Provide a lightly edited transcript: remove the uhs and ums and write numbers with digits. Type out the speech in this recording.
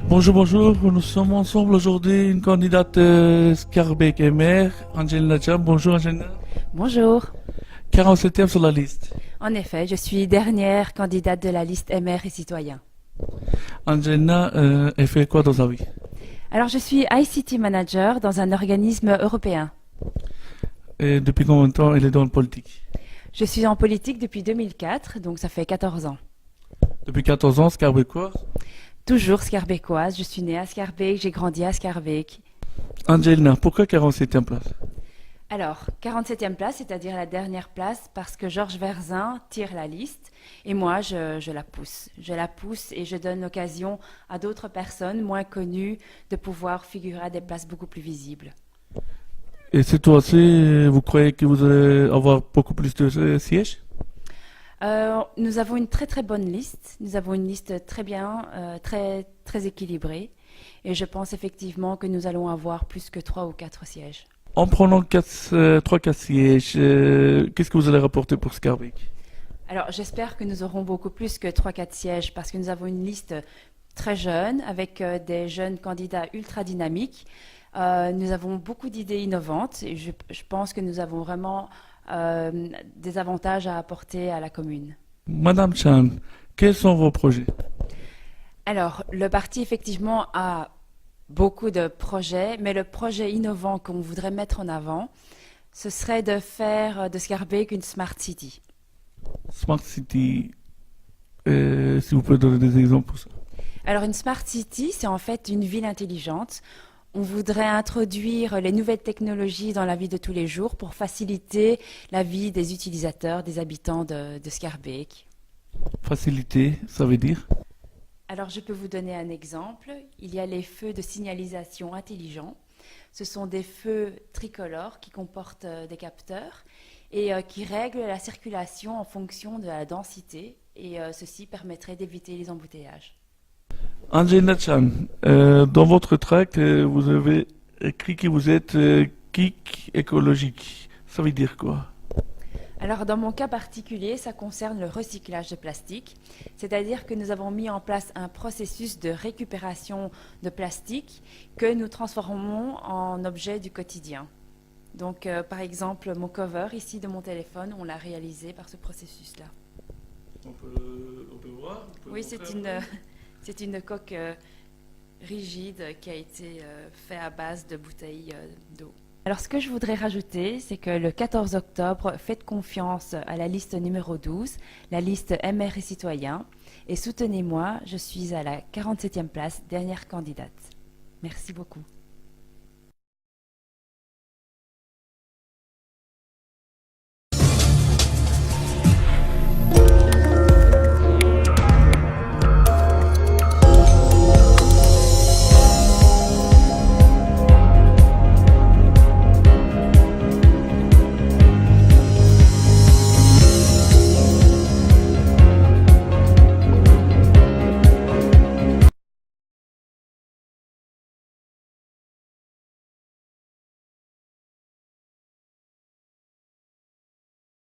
Bonjour, bonjour. Nous sommes ensemble aujourd'hui, une candidate Scarbeck MR, Angelina Cham. Bonjour Angelina. Bonjour. 47e sur la liste. En effet, je suis dernière candidate de la liste MR et citoyens. Angelina, elle fait quoi dans sa vie? Alors, je suis ICT manager dans un organisme européen. Et depuis combien de temps elle est dans le politique? Je suis en politique depuis 2004, donc ça fait 14 ans. Depuis 14 ans, Scarbeck quoi? Toujours scarbécoise, je suis née à Scarbeck, j'ai grandi à Scarbeck. Angelina, pourquoi 47e place? Alors, 47e place, c'est-à-dire la dernière place, parce que Georges Verzin tire la liste et moi, je la pousse. Je la pousse et je donne l'occasion à d'autres personnes moins connues de pouvoir figurer à des places beaucoup plus visibles. Et cette fois-ci, vous croyez que vous allez avoir beaucoup plus de sièges? Nous avons une très très bonne liste. Nous avons une liste très bien, très équilibrée. Et je pense effectivement que nous allons avoir plus que 3 ou 4 sièges. En prenant 3-4 sièges, qu'est-ce que vous allez rapporter pour Scarbeck? Alors j'espère que nous aurons beaucoup plus que 3 4 sièges parce que nous avons une liste très jeune avec des jeunes candidats ultra dynamiques. Nous avons beaucoup d'idées innovantes et je pense que nous avons vraiment des avantages à apporter à la commune. Madame Chan, quels sont vos projets? Alors, le parti effectivement a beaucoup de projets, mais le projet innovant qu'on voudrait mettre en avant, ce serait de faire de Scarbeck une Smart City. Smart City, si vous pouvez donner des exemples pour ça. Alors, une Smart City, c'est en fait une ville intelligente. On voudrait introduire les nouvelles technologies dans la vie de tous les jours pour faciliter la vie des utilisateurs, des habitants de Scarbeck. Facilité, ça veut dire? Alors, je peux vous donner un exemple. Il y a les feux de signalisation intelligents. Ce sont des feux tricolores qui comportent des capteurs et qui règlent la circulation en fonction de la densité. Et ceci permettrait d'éviter les embouteillages. Angelina Chan, dans votre tract, vous avez écrit que vous êtes geek écologique. Ça veut dire quoi? Alors, dans mon cas particulier, ça concerne le recyclage de plastique, c'est-à-dire que nous avons mis en place un processus de récupération de plastique que nous transformons en objet du quotidien. Donc, par exemple, mon cover ici de mon téléphone, on l'a réalisé par ce processus-là. On peut voir? Oui, c'est une coque rigide qui a été faite à base de bouteilles d'eau. Alors, ce que je voudrais rajouter, c'est que le 14 octobre, faites confiance à la liste numéro 12, la liste MR et citoyens, et soutenez-moi, je suis à la 47e place, dernière candidate. Merci beaucoup.